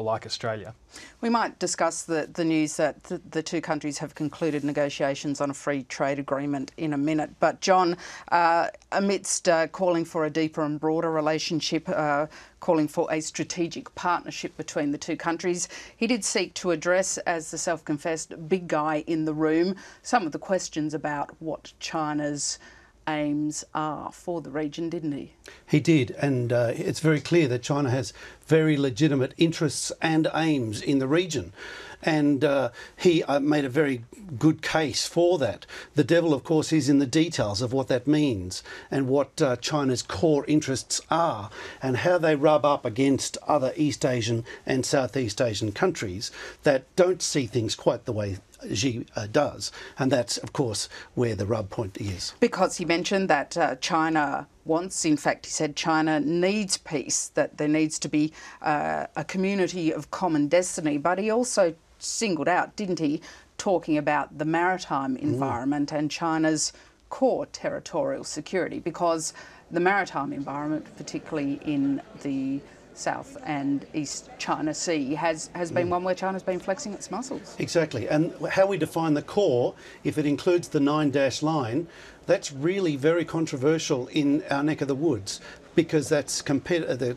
like Australia. We might discuss the news that the two countries have concluded negotiations on a free trade agreement in a minute. But John, amidst calling for a deeper and broader relationship, calling for a strategic partnership between the two countries, he did seek to address, as the self-confessed big guy in the room, some of the questions about what China's aims are for the region, didn't he? He did, and it's very clear that China has very legitimate interests and aims in the region. And he made a very good case for that. The devil, of course, is in the details of what that means and what China's core interests are and how they rub up against other East Asian and Southeast Asian countries that don't see things quite the way Xi does. And that's, of course, where the rub point is. Because he mentioned that China wants, in fact, he said China needs peace, that there needs to be a community of common destiny. But he also singled out, didn't he, talking about the maritime environment and China's core territorial security, because the maritime environment, particularly in the South and East China Sea, has been one where China's been flexing its muscles. Exactly. And how we define the core, if it includes the 9-dash line, that's really very controversial in our neck of the woods, because there's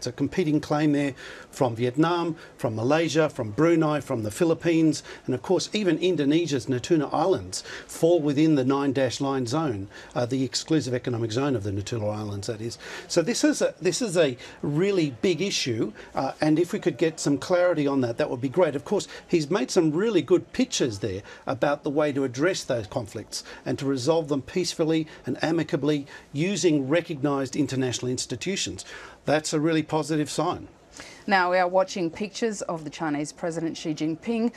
a competing claim there from Vietnam, from Malaysia, from Brunei, from the Philippines, and of course even Indonesia's Natuna Islands fall within the 9-dash line zone, the exclusive economic zone of the Natuna Islands, that is. So this is a really big issue, and if we could get some clarity on that, that would be great. Of course, he's made some really good pictures there about the way to address those conflicts and to resolve them peacefully and amicably using recognised international institutions. That's a really positive sign. Now we are watching pictures of the Chinese President Xi Jinping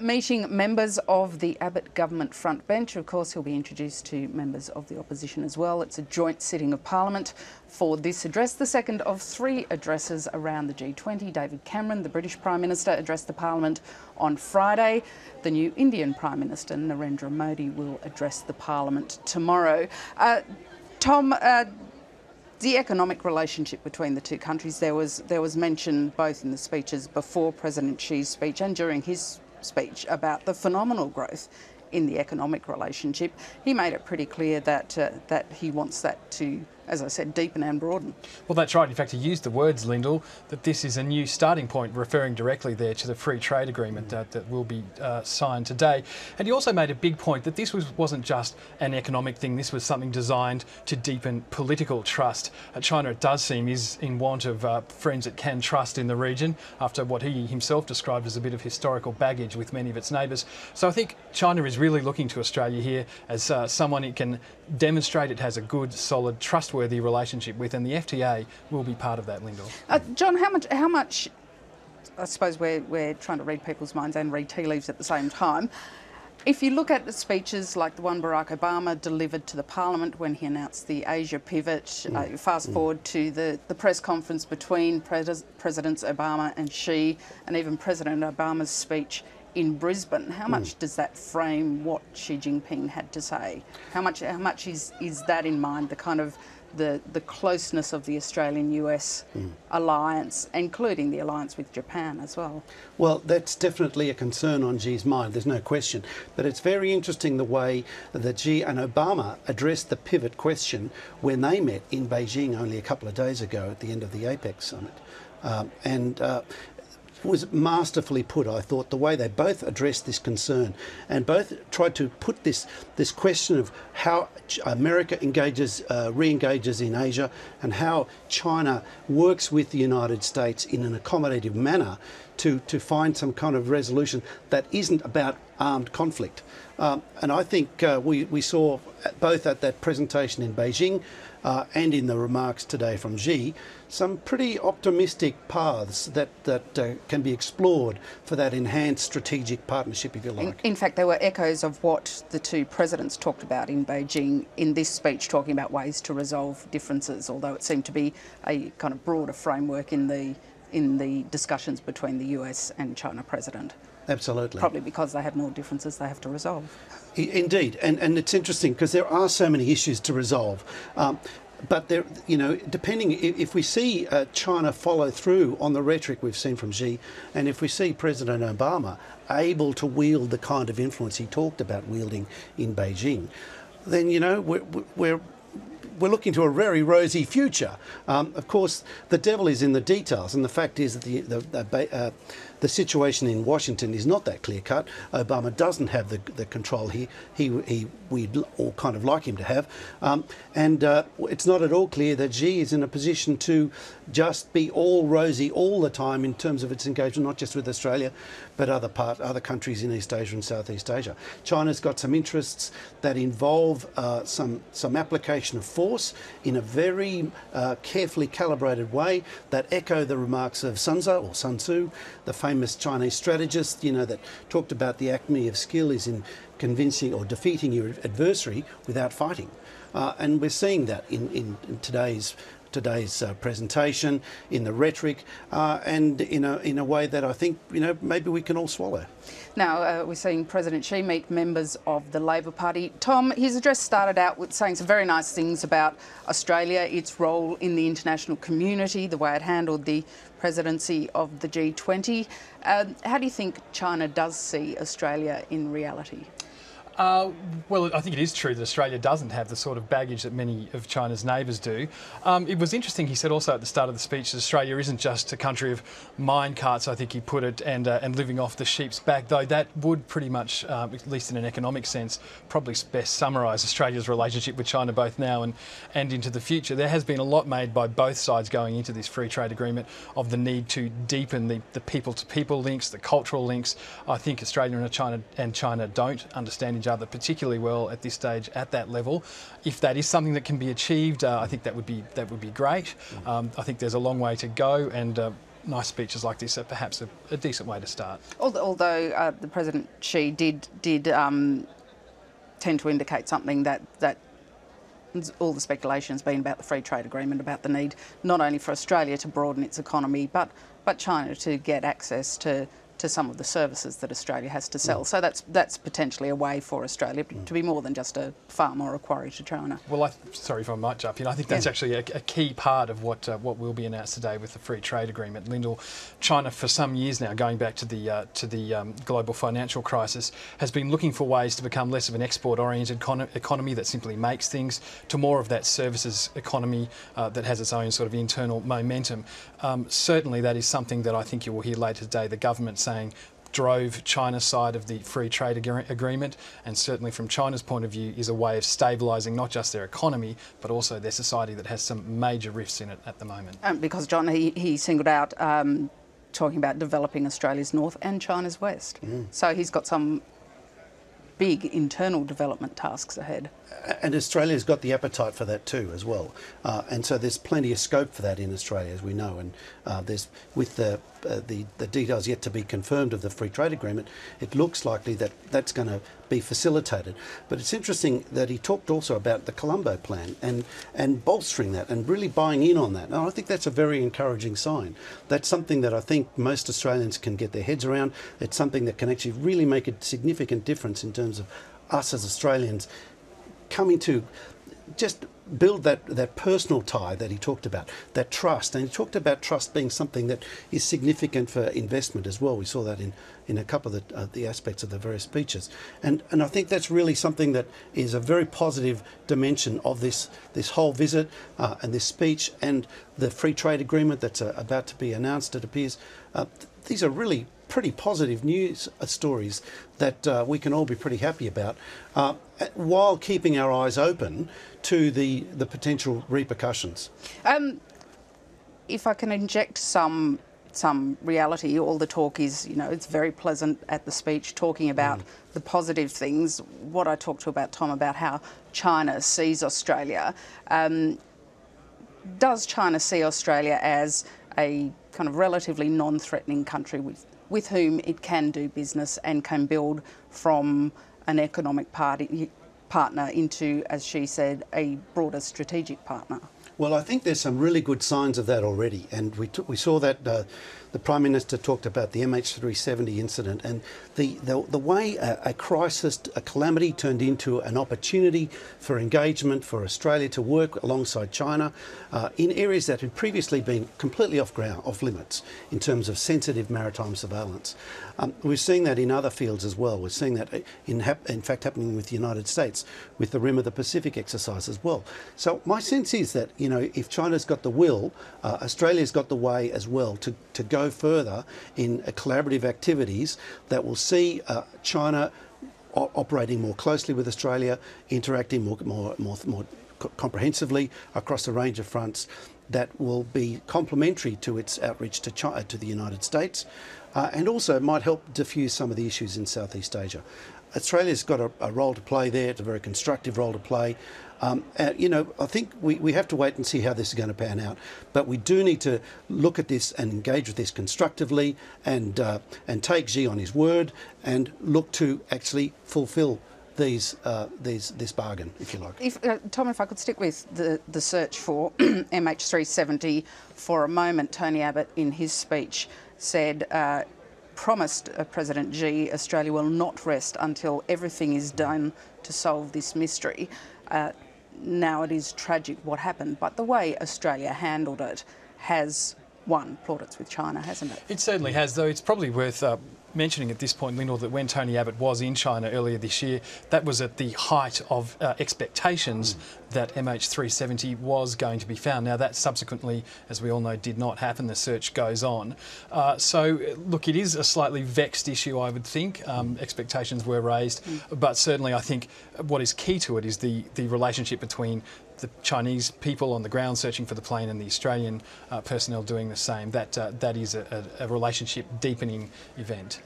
meeting members of the Abbott government front bench. Of course, he'll be introduced to members of the opposition as well. It's a joint sitting of Parliament for this address, the second of 3 addresses around the G20. David Cameron, the British Prime Minister, addressed the Parliament on Friday. The new Indian Prime Minister, Narendra Modi, will address the Parliament tomorrow. Tom, the economic relationship between the two countries, there was mention both in the speeches before President Xi's speech and during his speech about the phenomenal growth in the economic relationship. He made it pretty clear that that he wants that to, as I said, deepen and broaden. Well, that's right. In fact, he used the words, Lyndal, that this is a new starting point, referring directly there to the free trade agreement that will be signed today. And he also made a big point that this wasn't just an economic thing. This was something designed to deepen political trust. China, it does seem, is in want of friends it can trust in the region after what he himself described as a bit of historical baggage with many of its neighbours. So I think China is really looking to Australia here as someone it can demonstrate it has a good, solid, trustworthy relationship with, and the FTA will be part of that, Lyndal. John, how much, I suppose we're trying to read people's minds and read tea leaves at the same time. If you look at the speeches like the one Barack Obama delivered to the Parliament when he announced the Asia pivot, fast forward to the press conference between Presidents Obama and Xi, and even President Obama's speech in Brisbane, how much does that frame what Xi Jinping had to say? How much is that in mind, the kind of the closeness of the Australian-US alliance, including the alliance with Japan as well? Well, that's definitely a concern on Xi's mind, there's no question. But it's very interesting the way that Xi and Obama addressed the pivot question when they met in Beijing only a couple of days ago at the end of the APEC summit. Was masterfully put, I thought, the way they both addressed this concern and both tried to put this question of how America re-engages in Asia and how China works with the United States in an accommodative manner to find some kind of resolution that isn't about armed conflict. And I think we saw both at that presentation in Beijing and in the remarks today from Xi, some pretty optimistic paths that can be explored for that enhanced strategic partnership, if you like. In fact, there were echoes of what the two presidents talked about in Beijing in this speech, talking about ways to resolve differences, although it seemed to be a kind of broader framework in the discussions between the US and China president. Absolutely. Probably because they have more differences they have to resolve. Indeed, and it's interesting because there are so many issues to resolve. but there, you know, depending if we see China follow through on the rhetoric we've seen from Xi, and if we see President Obama able to wield the kind of influence he talked about wielding in Beijing, then, you know, we're looking to a very rosy future. Of course, the devil is in the details, and the fact is that the situation in Washington is not that clear cut. Obama doesn't have the control we'd all kind of like him to have, and it's not at all clear that Xi is in a position to just be all rosy all the time in terms of its engagement, not just with Australia, but other countries in East Asia and Southeast Asia. China's got some interests that involve some application of force in a very carefully calibrated way that echo the remarks of Sun Tzu, the famous Chinese strategist, you know, that talked about the acme of skill is in convincing or defeating your adversary without fighting. And we're seeing that in today's presentation, in the rhetoric, and in a way that I think, you know, maybe we can all swallow. Now, we're seeing President Xi meet members of the Labor Party. Tom, his address started out with saying some very nice things about Australia, its role in the international community, the way it handled the presidency of the G20. How do you think China does see Australia in reality? Well, I think it is true that Australia doesn't have the sort of baggage that many of China's neighbours do. It was interesting, he said also at the start of the speech, that Australia isn't just a country of minecarts, I think he put it, and living off the sheep's back, though that would pretty much, at least in an economic sense, probably best summarise Australia's relationship with China both now and into the future. There has been a lot made by both sides going into this free trade agreement of the need to deepen the people-to-people links, the cultural links. I think Australia and China don't understand each other particularly well at this stage at that level. If that is something that can be achieved, I think that would be great. I think there's a long way to go, and nice speeches like this are perhaps a decent way to start. Although the President Xi did tend to indicate something that all the speculation has been about the free trade agreement, about the need not only for Australia to broaden its economy, but China to get access to some of the services that Australia has to sell. So that's potentially a way for Australia to be more than just a farm or a quarry to China. Well, sorry if I might jump in. I think that's actually a key part of what will be announced today with the free trade agreement. Lyndal, China for some years now, going back to the global financial crisis, has been looking for ways to become less of an export-oriented economy that simply makes things, to more of that services economy that has its own sort of internal momentum. Certainly that is something that I think you will hear later today, the government saying drove China's side of the free trade agreement, and certainly from China's point of view is a way of stabilising not just their economy but also their society that has some major rifts in it at the moment. Because John, he singled out talking about developing Australia's north and China's west. So he's got some big internal development tasks ahead. And Australia's got the appetite for that too as well. And so there's plenty of scope for that in Australia, as we know. And there's, with the details yet to be confirmed of the free trade agreement, it looks likely that that's going to be facilitated. But it's interesting that he talked also about the Colombo plan and bolstering that and really buying in on that. And I think that's a very encouraging sign. That's something that I think most Australians can get their heads around. It's something that can actually really make a significant difference in terms of us as Australians coming to just build that personal tie that he talked about, that trust. And he talked about trust being something that is significant for investment as well. We saw that in a couple of the aspects of the various speeches. And I think that's really something that is a very positive dimension of this whole visit and this speech and the free trade agreement that's about to be announced, it appears. These are really pretty positive news stories that we can all be pretty happy about, while keeping our eyes open to the potential repercussions. If I can inject some reality, all the talk is, you know, it's very pleasant at the speech talking about the positive things. What I talked to about, Tom, about how China sees Australia. Does China see Australia as a kind of relatively non-threatening country with whom it can do business and can build from an economic partner into, as she said, a broader strategic partner? Well, I think there's some really good signs of that already, and we saw that the Prime Minister talked about the MH370 incident and the way a crisis, a calamity turned into an opportunity for engagement for Australia to work alongside China in areas that had previously been completely off limits in terms of sensitive maritime surveillance. We're seeing that in other fields as well. We're seeing that in fact happening with the United States with the Rim of the Pacific exercise as well. So my sense is that, you know, if China's got the will, Australia's got the way as well to go further in collaborative activities that will see China operating more closely with Australia, interacting more comprehensively across a range of fronts that will be complementary to its outreach to China, to the United States, and also might help diffuse some of the issues in Southeast Asia. Australia's got a role to play there. It's a very constructive role to play. You know, I think we have to wait and see how this is going to pan out. But we do need to look at this and engage with this constructively and take Xi on his word and look to actually fulfil this bargain, if you like. Tom, if I could stick with the search for MH370 for a moment, Tony Abbott in his speech said, promised President Xi, Australia will not rest until everything is done to solve this mystery. Now it is tragic what happened, but the way Australia handled it has won plaudits with China, hasn't it? It certainly has, though it's probably worth mentioning at this point, Lyndal, that when Tony Abbott was in China earlier this year, that was at the height of expectations that MH370 was going to be found. Now that subsequently, as we all know, did not happen. The search goes on. So look, it is a slightly vexed issue, I would think. Expectations were raised, but certainly I think what is key to it is the relationship between the Chinese people on the ground searching for the plane and the Australian personnel doing the same. That is a relationship deepening event.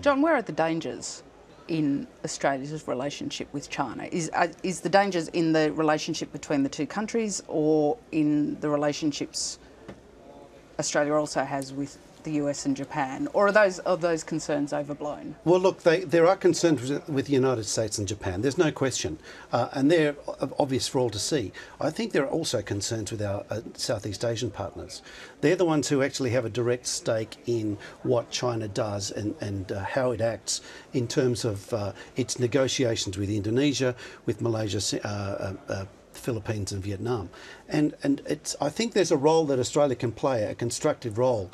John, where are the dangers in Australia's relationship with China? Is the dangers in the relationship between the two countries or in the relationships Australia also has with the US and Japan, or are those concerns overblown? Well, look, there are concerns with the United States and Japan. There's no question, and they're obvious for all to see. I think there are also concerns with our Southeast Asian partners. They're the ones who actually have a direct stake in what China does and how it acts in terms of its negotiations with Indonesia, with Malaysia, Philippines and Vietnam. And I think there's a role that Australia can play, a constructive role,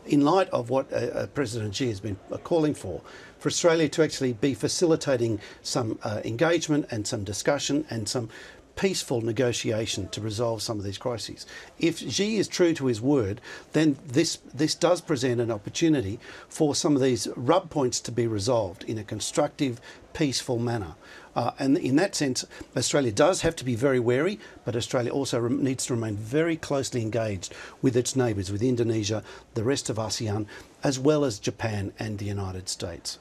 in light of what President Xi has been calling for Australia to actually be facilitating some engagement and some discussion and some peaceful negotiation to resolve some of these crises. If Xi is true to his word, then this does present an opportunity for some of these rub points to be resolved in a constructive, peaceful manner. And in that sense, Australia does have to be very wary, but Australia also needs to remain very closely engaged with its neighbours, with Indonesia, the rest of ASEAN, as well as Japan and the United States.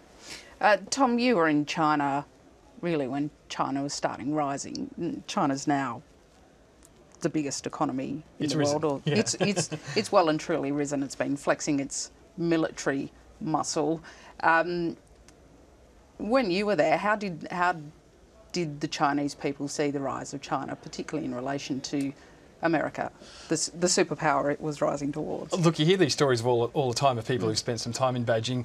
Tom, you were in China really when China was starting rising. China's now the biggest economy in the world. Or yeah. It's well and truly risen. It's been flexing its military muscle. When you were there, how did the Chinese people see the rise of China, particularly in relation to America, the superpower it was rising towards? Look, you hear these stories all the time of people who've spent some time in Beijing.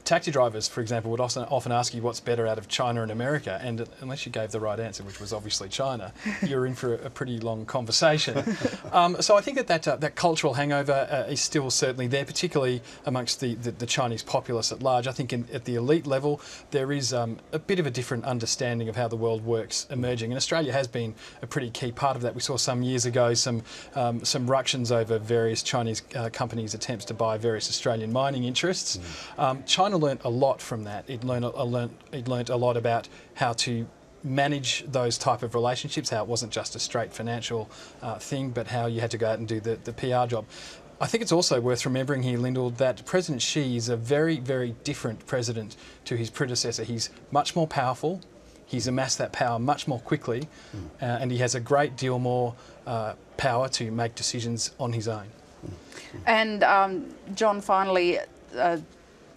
Taxi drivers, for example, would often ask you what's better out of China and America, and unless you gave the right answer, which was obviously China, you're in for a pretty long conversation. So I think that cultural hangover is still certainly there, particularly amongst the Chinese populace at large. I think at the elite level, there is a bit of a different understanding of how the world works emerging, and Australia has been a pretty key part of that. We saw some years ago some ructions over various Chinese companies' attempts to buy various Australian mining interests. China learnt a lot from that. It learnt a lot about how to manage those type of relationships, how it wasn't just a straight financial thing, but how you had to go out and do the PR job. I think it's also worth remembering here, Lyndal, that President Xi is a very, very different president to his predecessor. He's much more powerful. He's amassed that power much more quickly, and he has a great deal more power to make decisions on his own. And John, finally,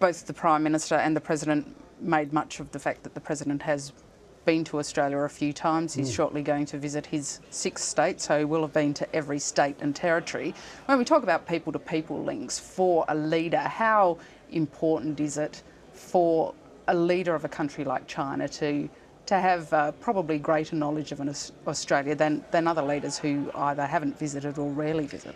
both the Prime Minister and the President made much of the fact that the President has been to Australia a few times. He's shortly going to visit his 6th state, so he will have been to every state and territory. When we talk about people-to-people links for a leader, how important is it for a leader of a country like China to have probably greater knowledge of Australia than other leaders who either haven't visited or rarely visit?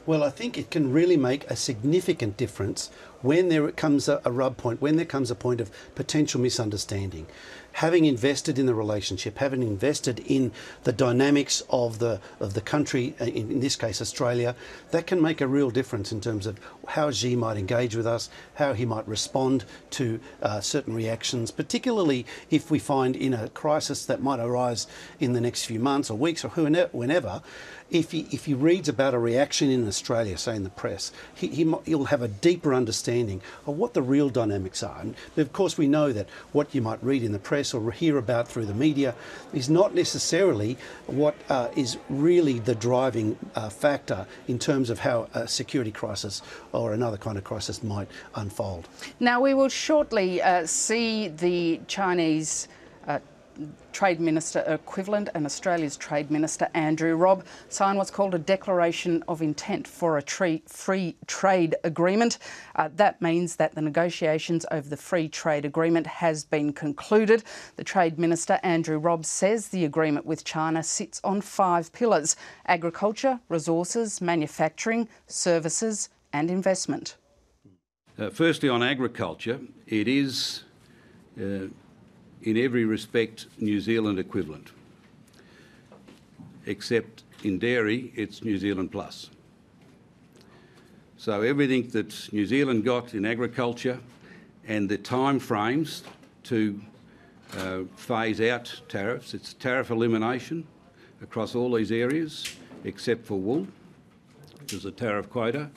Well, I think it can really make a significant difference when there comes a rub point, when there comes a point of potential misunderstanding. Having invested in the relationship, having invested in the dynamics of the country, in this case Australia, that can make a real difference in terms of how Xi might engage with us, how he might respond to certain reactions, particularly if we find in a crisis that might arise in the next few months or weeks or whenever. If he reads about a reaction in Australia, say in the press, he'll have a deeper understanding of what the real dynamics are. And of course we know that what you might read in the press or hear about through the media is not necessarily what is really the driving factor in terms of how a security crisis or another kind of crisis might unfold. Now we will shortly see the Chinese Trade Minister equivalent and Australia's Trade Minister Andrew Robb sign what's called a Declaration of Intent for a Free Trade Agreement. That means that the negotiations over the Free Trade Agreement has been concluded. The Trade Minister Andrew Robb says the agreement with China sits on 5 pillars: agriculture, resources, manufacturing, services and investment. Firstly, on agriculture, it is in every respect New Zealand equivalent, except in dairy it's New Zealand plus. So everything that New Zealand got in agriculture and the time frames to phase out tariffs, it's tariff elimination across all these areas except for wool, which is a tariff quota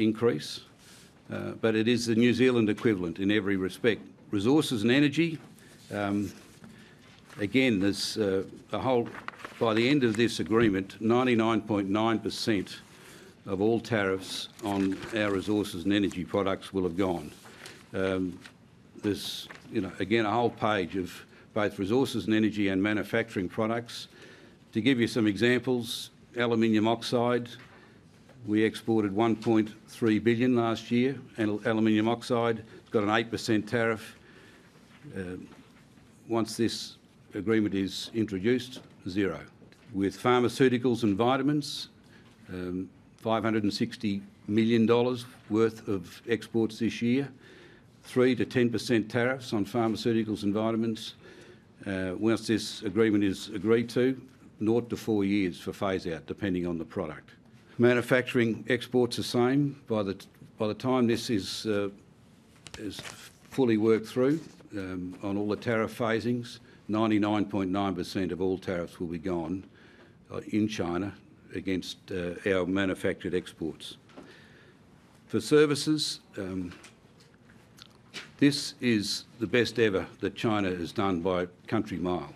increase, but it is the New Zealand equivalent in every respect. Resources and energy, again, there's by the end of this agreement, 99.9% of all tariffs on our resources and energy products will have gone. There's, again, a whole page of both resources and energy and manufacturing products. To give you some examples, aluminium oxide, we exported 1.3 billion last year, and aluminium oxide has got an 8% tariff. Once this agreement is introduced, 0. With pharmaceuticals and vitamins, $560 million worth of exports this year, 3 to 10% tariffs on pharmaceuticals and vitamins. Once this agreement is agreed to, 0 to 4 years for phase out, depending on the product. Manufacturing exports the same. By the time this is fully worked through, on all the tariff phasings, 99.9% of all tariffs will be gone in China against our manufactured exports. For services, this is the best ever that China has done by country mile.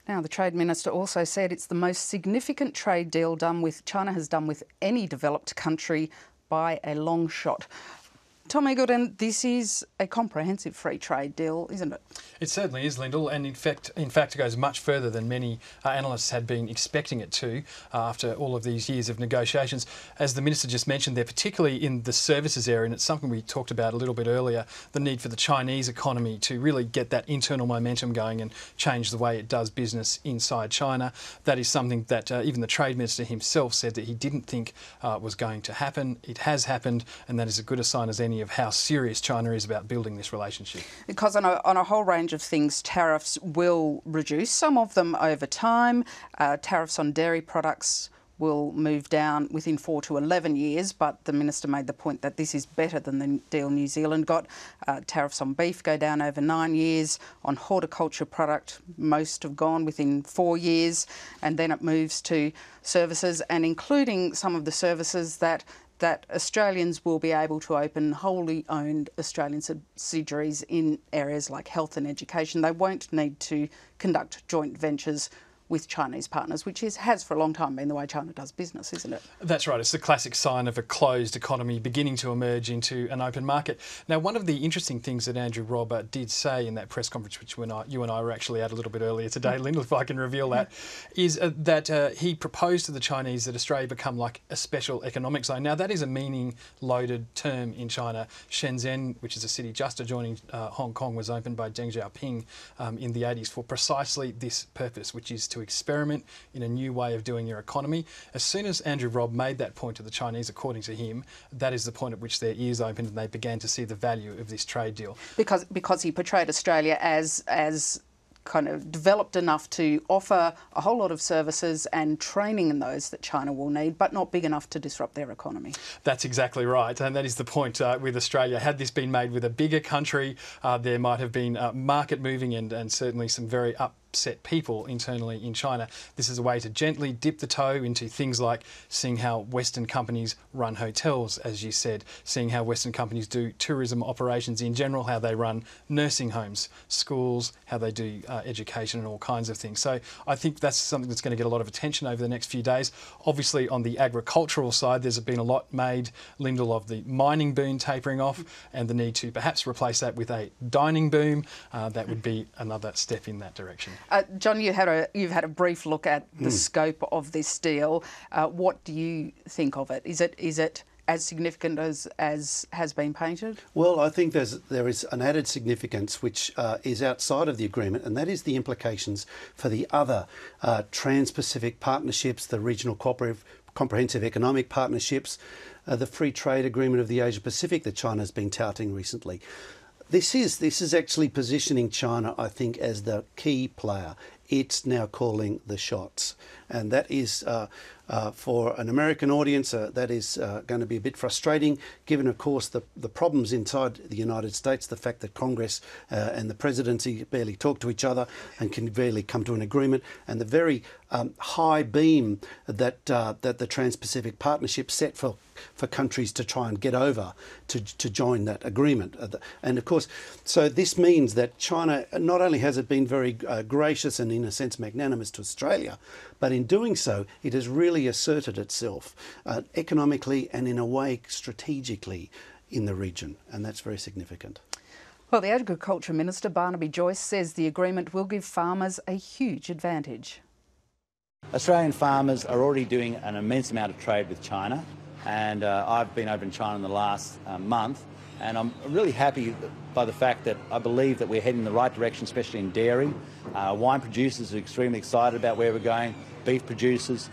Now, the Trade Minister also said it's the most significant trade deal China has done with any developed country by a long shot. Tom Igulden, this is a comprehensive free trade deal, isn't it? It certainly is, Lyndal, and in fact it goes much further than many analysts had been expecting it to after all of these years of negotiations. As the Minister just mentioned there, particularly in the services area, and it's something we talked about a little bit earlier, the need for the Chinese economy to really get that internal momentum going and change the way it does business inside China. That is something that even the Trade Minister himself said that he didn't think was going to happen. It has happened, and that is as good a sign as any of how serious China is about building this relationship. Because on a whole range of things, tariffs will reduce, some of them over time. Tariffs on dairy products will move down within 4 to 11 years, but the Minister made the point that this is better than the deal New Zealand got. Tariffs on beef go down over 9 years. On horticulture product, most have gone within 4 years, and then it moves to services, and including some of the services that Australians will be able to open wholly owned Australian subsidiaries in areas like health and education. They won't need to conduct joint ventures with Chinese partners, which has for a long time been the way China does business, isn't it? That's right. It's the classic sign of a closed economy beginning to emerge into an open market. Now, one of the interesting things that Andrew Robb did say in that press conference, which you and I were actually at a little bit earlier today, Lyndal, if I can reveal that, is that he proposed to the Chinese that Australia become like a special economic zone. Now, that is a meaning-loaded term in China. Shenzhen, which is a city just adjoining Hong Kong, was opened by Deng Xiaoping in the 80s for precisely this purpose, which is to experiment in a new way of doing your economy. As soon as Andrew Robb made that point to the Chinese, according to him, that is the point at which their ears opened and they began to see the value of this trade deal. Because he portrayed Australia as kind of developed enough to offer a whole lot of services and training in those that China will need, but not big enough to disrupt their economy. That's exactly right, and that is the point with Australia. Had this been made with a bigger country, there might have been market moving and certainly some very upset people internally in China. This is a way to gently dip the toe into things like seeing how Western companies run hotels, as you said, seeing how Western companies do tourism operations in general, how they run nursing homes, schools, how they do education and all kinds of things. So I think that's something that's going to get a lot of attention over the next few days. Obviously, on the agricultural side, there's been a lot made, Lyndal, of the mining boom tapering off and the need to perhaps replace that with a dining boom. That would be another step in that direction. John, you've had a brief look at the scope of this deal. What do you think of it? Is it as significant as has been painted? Well, I think there is an added significance which is outside of the agreement, and that is the implications for the other Trans-Pacific partnerships, the regional comprehensive economic partnerships, the free trade agreement of the Asia-Pacific that China's been touting recently. This is actually positioning China, I think, as the key player. It's now calling the shots. And that is, for an American audience, that is going to be a bit frustrating, given, of course, the problems inside the United States, the fact that Congress and the presidency barely talk to each other and can barely come to an agreement, and the very high beam that the Trans-Pacific Partnership set for countries to try and get over to join that agreement. And of course, so this means that China, not only has it been very gracious and in a sense magnanimous to Australia, but in doing so, it has really asserted itself economically and in a way strategically in the region, and that's very significant. Well, the Agriculture Minister, Barnaby Joyce, says the agreement will give farmers a huge advantage. Australian farmers are already doing an immense amount of trade with China, and I've been over in China in the last month, and I'm really happy by the fact that I believe that we're heading in the right direction, especially in dairy. Wine producers are extremely excited about where we're going, beef producers.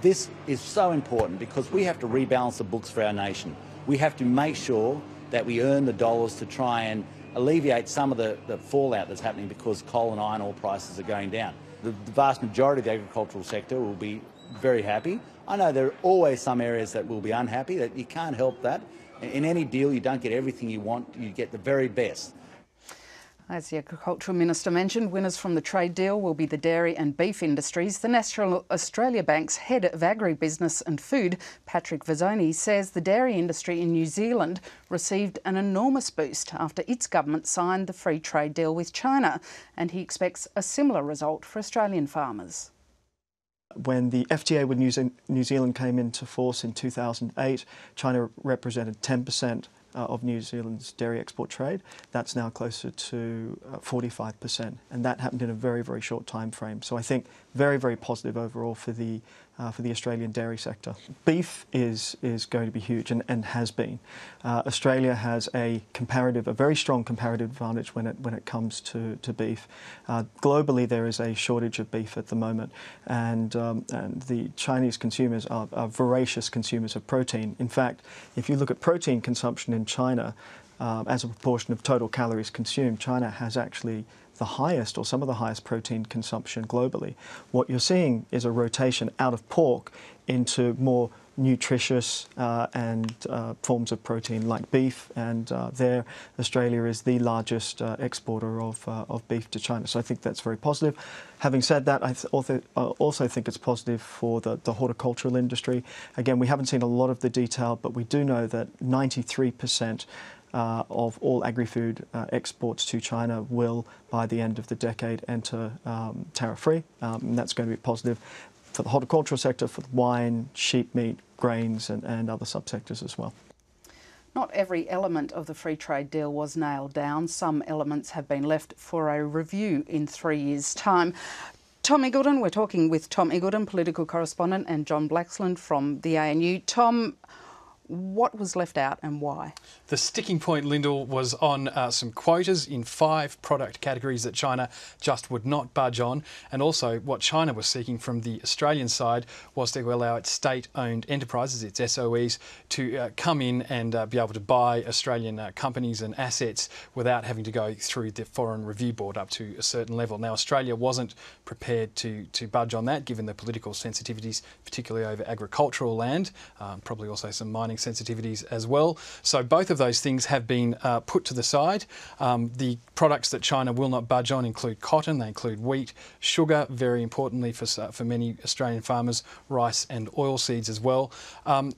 This is so important because we have to rebalance the books for our nation. We have to make sure that we earn the dollars to try and alleviate some of the fallout that's happening because coal and iron ore prices are going down. The vast majority of the agricultural sector will be very happy. I know there are always some areas that will be unhappy, that you can't help that. In any deal, you don't get everything you want, you get the very best. As the Agricultural Minister mentioned, winners from the trade deal will be the dairy and beef industries. The National Australia Bank's head of agribusiness and food, Patrick Vezzoni, says the dairy industry in New Zealand received an enormous boost after its government signed the free trade deal with China, and he expects a similar result for Australian farmers. When the FTA with New Zealand came into force in 2008, China represented 10% of New Zealand's dairy export trade. That's now closer to 45%, and that happened in a very, very short time frame. So I think very, very positive overall for the Australian dairy sector. Beef is going to be huge and has been. Australia has a very strong comparative advantage when it comes to beef. Globally, there is a shortage of beef at the moment, and the Chinese consumers are voracious consumers of protein. In fact, if you look at protein consumption in China as a proportion of total calories consumed, China has actually the highest or some of the highest protein consumption globally. What you're seeing is a rotation out of pork into more nutritious and forms of protein like beef, and there Australia is the largest exporter of beef to China. So I think that's very positive. Having said that, I also think it's positive for the horticultural industry. Again, we haven't seen a lot of the detail, but we do know that 93% of all agri-food exports to China will, by the end of the decade, enter tariff-free. And that's going to be positive for the horticultural sector, for wine, sheep meat, grains and other subsectors as well. Not every element of the free trade deal was nailed down. Some elements have been left for a review in 3 years' time. Tom Igulden, we're talking with Tom Igulden, political correspondent, and John Blaxland from the ANU. Tom, what was left out and why? The sticking point, Lyndal, was on some quotas in 5 product categories that China just would not budge on. And also what China was seeking from the Australian side was to allow its state-owned enterprises, its SOEs, to come in and be able to buy Australian companies and assets without having to go through the Foreign Review Board up to a certain level. Now, Australia wasn't prepared to budge on that, given the political sensitivities, particularly over agricultural land, probably also some mining sensitivities as well. So both of those things have been put to the side. The products that China will not budge on include cotton, they include wheat, sugar, very importantly for many Australian farmers, rice and oilseeds as well.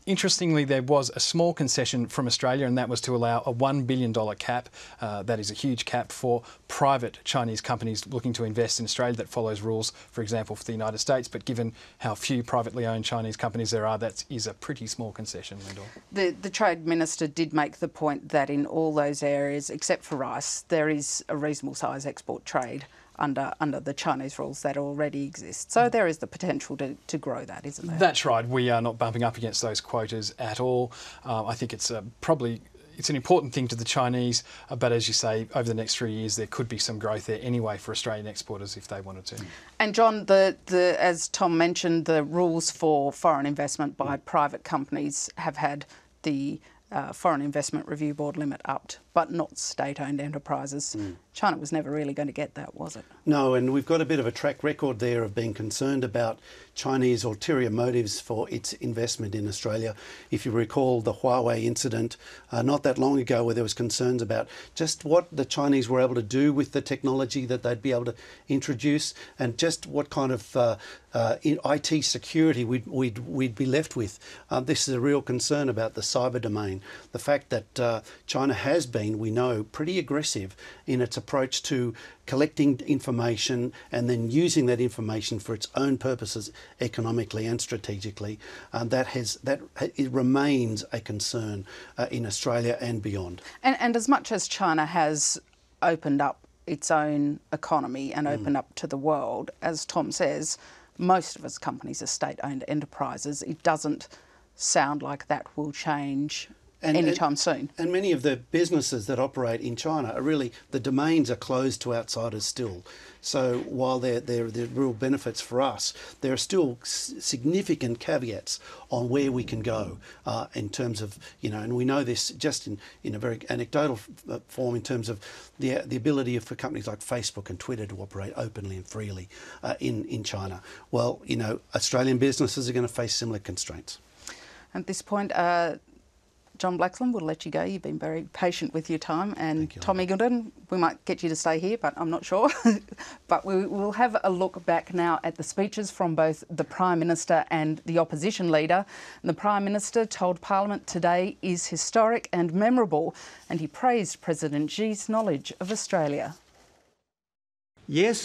Interestingly, there was a small concession from Australia, and that was to allow a $1 billion cap. That is a huge cap for private Chinese companies looking to invest in Australia that follows rules, for example, for the United States. But given how few privately owned Chinese companies there are, that is a pretty small concession, Lyndal. The Trade Minister did make the point that in all those areas, except for rice, there is a reasonable size export trade under the Chinese rules that already exist. So there is the potential to grow that, isn't there? That's right. We are not bumping up against those quotas at all. I think it's probably... It's an important thing to the Chinese, but as you say, over the next 3 years, there could be some growth there anyway for Australian exporters if they wanted to. And John, as Tom mentioned, the rules for foreign investment by private companies have had the Foreign Investment Review Board limit upped, but not state-owned enterprises. China was never really going to get that, was it? No, and we've got a bit of a track record there of being concerned about Chinese ulterior motives for its investment in Australia. If you recall the Huawei incident not that long ago, where there was concerns about just what the Chinese were able to do with the technology that they'd be able to introduce, and just what kind of IT security we'd be left with. This is a real concern about the cyber domain. The fact that China has been, we know, pretty aggressive in its approach to collecting information and then using that information for its own purposes economically and strategically, it remains a concern in Australia and beyond. And as much as China has opened up its own economy and opened up to the world, as Tom says, most of its companies are state-owned enterprises. It doesn't sound like that will change anytime soon. And many of the businesses that operate in China are really, the domains are closed to outsiders still. So while there are real benefits for us, there are still significant caveats on where we can go in terms of, and we know this just in a very anecdotal form in terms of the ability for companies like Facebook and Twitter to operate openly and freely in China. Well, Australian businesses are going to face similar constraints. At this point, John Blaxland, we'll let you go. You've been very patient with your time. And Tom Igulden, we might get you to stay here, but I'm not sure. But we will have a look back now at the speeches from both the Prime Minister and the opposition leader. And the Prime Minister told Parliament today is historic and memorable, and he praised President Xi's knowledge of Australia. Yes,